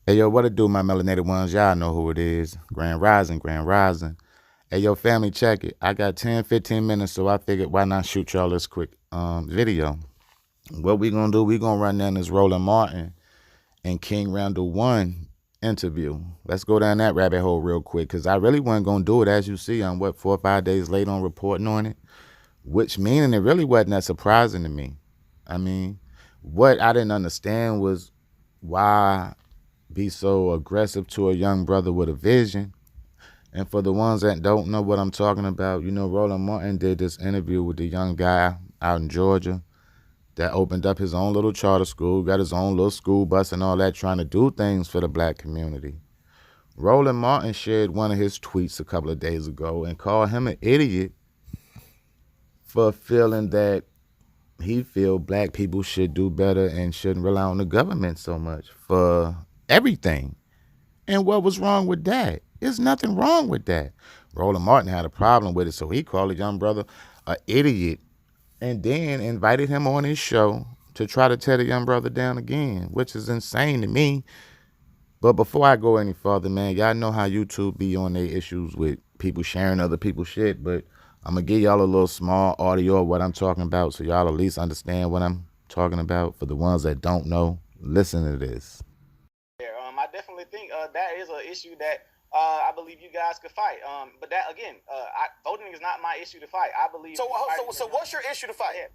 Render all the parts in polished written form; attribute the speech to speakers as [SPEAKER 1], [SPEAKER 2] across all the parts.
[SPEAKER 1] Hey, yo, what it do, my melanated ones? Y'all know who it is. Grand Rising, Grand Rising. Hey, yo, family, check it. I got 10, 15 minutes, so I figured why not shoot y'all this quick video. What we gonna do, we gonna run down this Roland Martin and King Randall 1 interview. Let's go down that rabbit hole real quick, because I really wasn't gonna do it. As you see, I'm, 4 or 5 days late on reporting on it, which meaning it really wasn't that surprising to me. I mean, what I didn't understand was why be so aggressive to a young brother with a vision. And for the ones that don't know what I'm talking about, Roland Martin did this interview with the young guy out in Georgia that opened up his own little charter school, got his own little school bus and all that, trying to do things for the black community. Roland Martin shared one of his tweets a couple of days ago and called him an idiot for feeling that he feel black people should do better and shouldn't rely on the government so much for everything. And what was wrong with that? There's nothing wrong with that. Roland Martin had a problem with it, so he called a young brother an idiot and then invited him on his show to try to tear the young brother down again, which is insane to me. But before I go any further, man, y'all know how YouTube be on their issues with people sharing other people's shit, but I'm going to give y'all a little small audio of what I'm talking about so y'all at least understand what I'm talking about. For the ones that don't know, listen to this.
[SPEAKER 2] I definitely think that is an issue that I believe you guys could fight. But that again, voting is not my issue to fight. I believe.
[SPEAKER 3] So what's your issue to fight?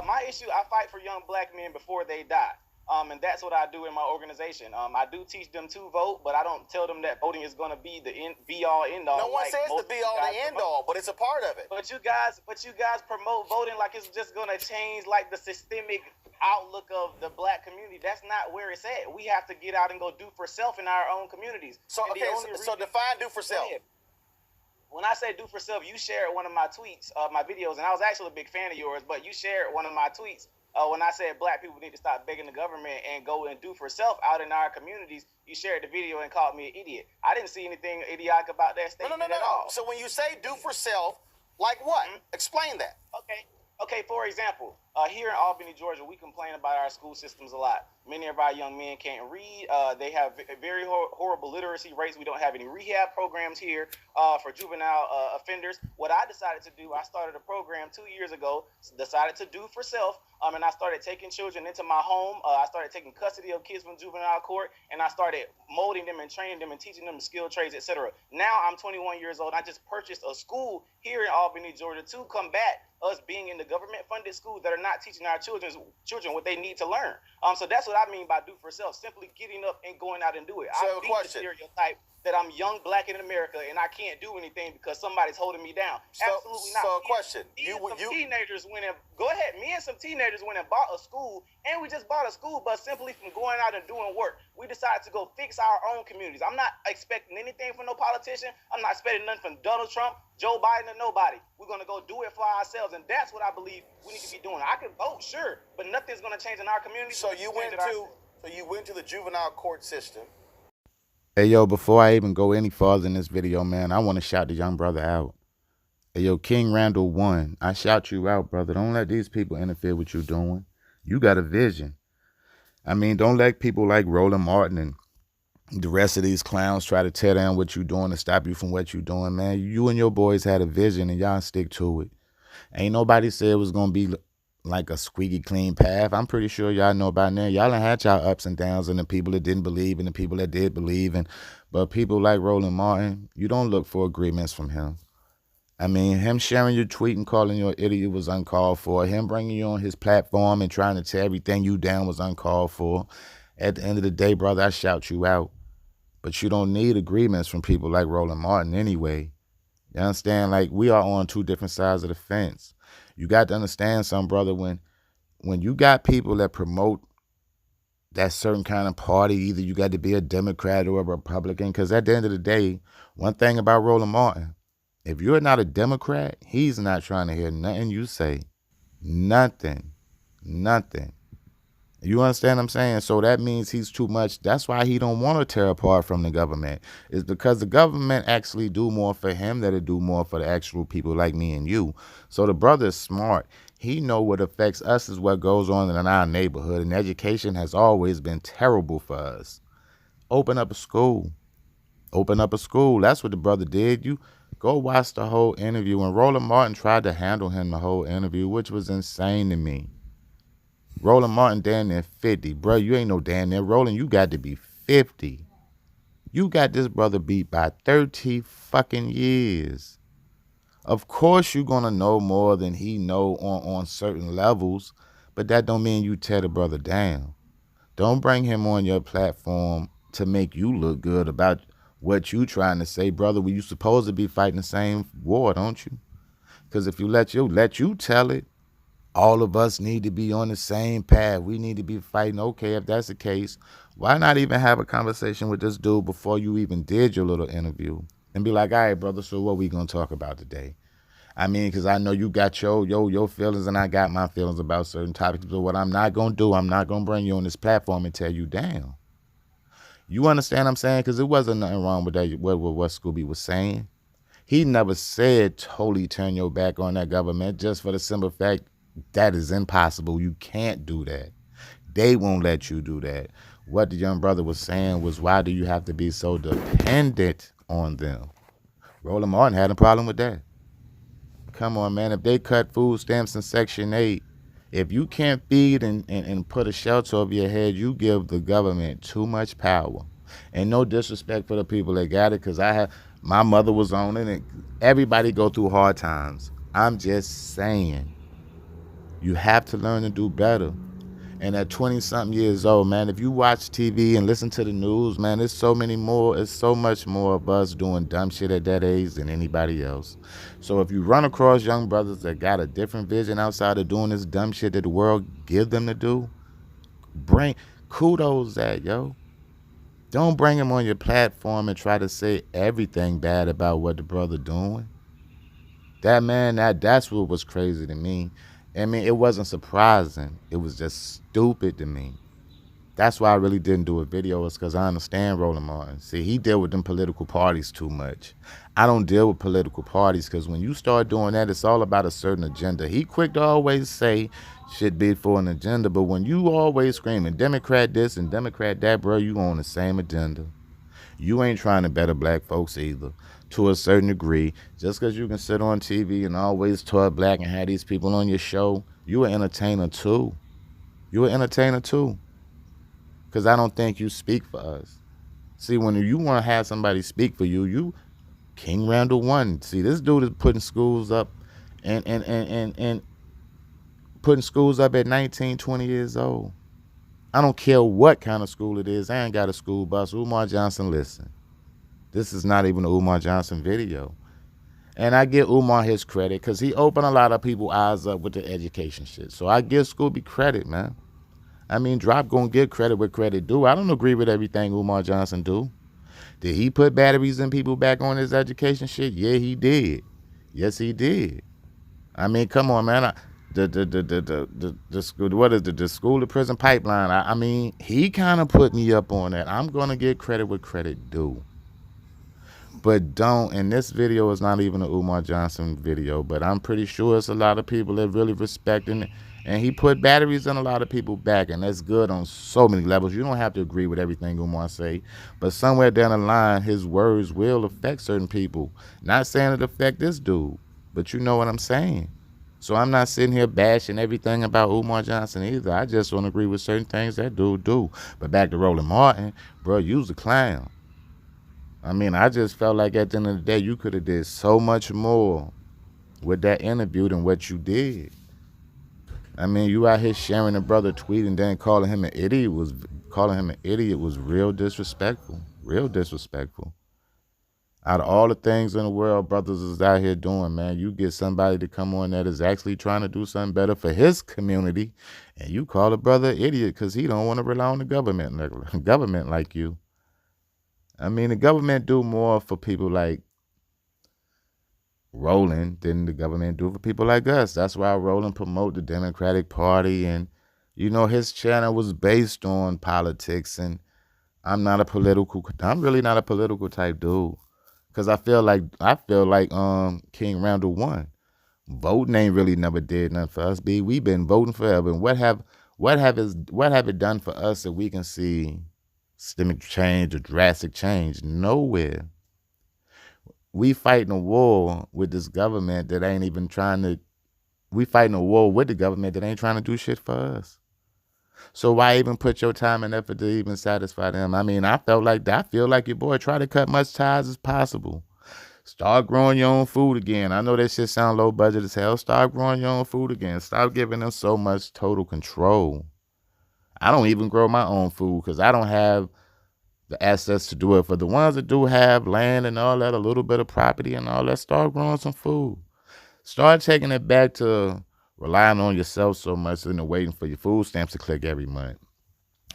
[SPEAKER 2] My issue, I fight for young black men before they die. And that's what I do in my organization. I do teach them to vote, but I don't tell them that voting is going to be the be all end all.
[SPEAKER 3] No one says the be all the end all, but it's a part of it.
[SPEAKER 2] But you guys promote voting like it's just going to change like the systemic outlook of the black community. That's not where it's at. We have to get out and go do for self in our own communities.
[SPEAKER 3] So define do for self.
[SPEAKER 2] When I say do for self, you shared one of my tweets, my videos, and I was actually a big fan of yours, but you shared one of my tweets when I said black people need to stop begging the government and go and do for self out in our communities. You shared the video and called me an idiot. I didn't see anything idiotic about that statement at all.
[SPEAKER 3] So when you say do for self, like what? Explain that.
[SPEAKER 2] Okay, for example, here in Albany, Georgia, we complain about our school systems a lot. Many of our young men can't read. They have very horrible literacy rates. We don't have any rehab programs here for juvenile offenders. What I decided to do, I started a program 2 years ago, decided to do for self, and I started taking children into my home. I started taking custody of kids from juvenile court, and I started molding them and training them and teaching them skilled trades, etc. Now I'm 21 years old. I just purchased a school here in Albany, Georgia, to combat us being in the government-funded schools that are not teaching our children what they need to learn. So that's what I mean by do for self, simply getting up and going out and do it.
[SPEAKER 3] So
[SPEAKER 2] I beat the stereotype that I'm young, black in America, and I can't do anything because somebody's holding me down. Absolutely not.
[SPEAKER 3] So a question.
[SPEAKER 2] Teenagers went and go ahead. Me and some teenagers went and bought a school, and we just bought a school bus simply from going out and doing work. We decided to go fix our own communities. I'm not expecting anything from no politician. I'm not expecting nothing from Donald Trump, Joe Biden, or nobody. We're gonna go do it for ourselves, and that's what I believe we need to be doing. I can vote, sure, but nothing's gonna change in our community.
[SPEAKER 3] So you went to the juvenile court system.
[SPEAKER 1] Hey, yo, before I even go any farther in this video, man, I want to shout the young brother out. Hey, yo, King Randall 1, I shout you out, brother. Don't let these people interfere with you doing. You got a vision. I mean, don't let people like Roland Martin and the rest of these clowns try to tear down what you doing and stop you from what you doing, man. You and your boys had a vision, and y'all stick to it. Ain't nobody said it was going to be like a squeaky clean path. I'm pretty sure y'all know by now. Y'all done had y'all ups and downs, and the people that didn't believe and the people that did believe. But people like Roland Martin, you don't look for agreements from him. I mean, him sharing your tweet and calling you an idiot was uncalled for. Him bringing you on his platform and trying to tear everything you down was uncalled for. At the end of the day, brother, I shout you out. But you don't need agreements from people like Roland Martin anyway. You understand? Like, we are on two different sides of the fence. You got to understand something, brother, when you got people that promote that certain kind of party, either you got to be a Democrat or a Republican, because at the end of the day, one thing about Roland Martin, if you're not a Democrat, he's not trying to hear nothing you say. Nothing. You understand what I'm saying? So that means he's too much. That's why he don't want to tear apart from the government. It's because the government actually do more for him than it do more for the actual people like me and you. So the brother is smart. He know what affects us is what goes on in our neighborhood. And education has always been terrible for us. Open up a school. Open up a school. That's what the brother did. You go watch the whole interview. And Roland Martin tried to handle him the whole interview, which was insane to me. Roland Martin damn near 50. Bro, you ain't no damn near Roland. You got to be 50. You got this brother beat by 30 fucking years. Of course you're going to know more than he know on certain levels, but that don't mean you tear the brother down. Don't bring him on your platform to make you look good about what you trying to say, brother. Well, you supposed to be fighting the same war, don't you? Because if you let you tell it, all of us need to be on the same path. We need to be fighting. Okay, if that's the case, why not even have a conversation with this dude before you even did your little interview? And be like, all right, brother, so what we going to talk about today? I mean, because I know you got your feelings and I got my feelings about certain topics. But what I'm not going to do, I'm not going to bring you on this platform and tear you down. You understand what I'm saying? Because it wasn't nothing wrong with that, what Scooby was saying. He never said totally turn your back on that government, just for the simple fact that is impossible. You can't do that. They won't let you do that. What the young brother was saying was, why do you have to be so dependent on them? Roland Martin had a problem with that. Come on, man. If they cut food stamps in Section 8, if you can't feed and put a shelter over your head, you give the government too much power. And no disrespect for the people that got it, because my mother was on it, and everybody go through hard times. I'm just saying, you have to learn to do better. And at 20-something years old, man, if you watch TV and listen to the news, man, it's so much more of us doing dumb shit at that age than anybody else. So if you run across young brothers that got a different vision outside of doing this dumb shit that the world give them to do, bring kudos that, yo. Don't bring him on your platform and try to say everything bad about what the brother doing. That's what was crazy to me. I mean, it wasn't surprising. It was just stupid to me. That's why I really didn't do a video, is because I understand Roland Martin. See, he deal with them political parties too much. I don't deal with political parties, because when you start doing that, it's all about a certain agenda. He quick to always say shit be for an agenda, but when you always screaming Democrat this and Democrat that, bro, you on the same agenda. You ain't trying to better black folks either, to a certain degree. Just because you can sit on TV and always talk black and have these people on your show, you an entertainer too. You an entertainer too. Because I don't think you speak for us. See, when you want to have somebody speak for you, you King Randall 1. See, this dude is putting schools up and putting schools up at 19, 20 years old. I don't care what kind of school it is. I ain't got a school bus. Umar Johnson, listen. This is not even an Umar Johnson video. And I give Umar his credit, because he opened a lot of people's eyes up with the education shit. So I give Scooby credit, man. I mean, Drop gonna give credit where credit due. I don't agree with everything Umar Johnson do. Did he put batteries in people back on his education shit? Yeah, he did. Yes, he did. I mean, come on, man. The school, what is the school to prison pipeline? I mean, he kind of put me up on that. I'm gonna give credit where credit due. But don't, and this video is not even an Umar Johnson video, but I'm pretty sure it's a lot of people that really respecting it. And he put batteries in a lot of people back, and that's good on so many levels. You don't have to agree with everything Umar say, but somewhere down the line, his words will affect certain people. Not saying it affect this dude, but you know what I'm saying. So I'm not sitting here bashing everything about Umar Johnson either. I just don't agree with certain things that dude do. But back to Roland Martin, bro, you's a clown. I mean, I just felt like at the end of the day, you could have did so much more with that interview than what you did. I mean, you out here sharing a brother tweet and then calling him an idiot was real disrespectful. Real disrespectful. Out of all the things in the world brothers is out here doing, man, you get somebody to come on that is actually trying to do something better for his community, and you call a brother an idiot because he don't want to rely on the government like you. I mean, the government do more for people like Roland than the government do for people like us. That's why Roland promote the Democratic Party, and you know his channel was based on politics, and I'm really not a political type dude. Cause I feel like King Randall 1. Voting ain't really never did nothing for us, B. We've been voting forever. And what have it done for us that we can see systemic change or drastic change. Nowhere. We fighting a war with this government that ain't even trying to. We fighting a war with the government that ain't trying to do shit for us. So why even put your time and effort to even satisfy them? I mean, I feel like your boy try to cut much ties as possible. Start growing your own food again. I know that shit sound low budget as hell. Start growing your own food again. Stop giving them so much total control. I don't even grow my own food because I don't have the assets to do it. For the ones that do have land and all that, a little bit of property and all that, start growing some food. Start taking it back to relying on yourself so much and waiting for your food stamps to click every month.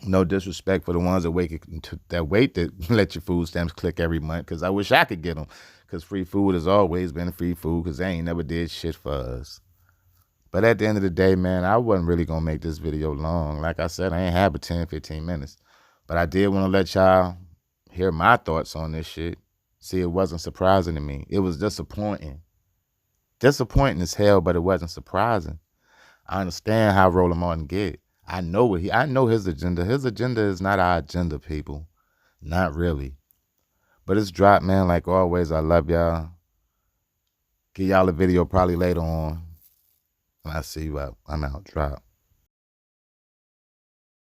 [SPEAKER 1] No disrespect for the ones that wait to let your food stamps click every month, because I wish I could get them, because free food has always been free food, because they ain't never did shit for us. But at the end of the day, man, I wasn't really going to make this video long. Like I said, I ain't have but 10, 15 minutes. But I did want to let y'all hear my thoughts on this shit. See, it wasn't surprising to me. It was disappointing. Disappointing as hell, but it wasn't surprising. I understand how Roland Martin get. I know his agenda. His agenda is not our agenda, people. Not really. But it's dropped, man. Like always, I love y'all. Give y'all a video probably later on. And I see you out. I'm out. Drop.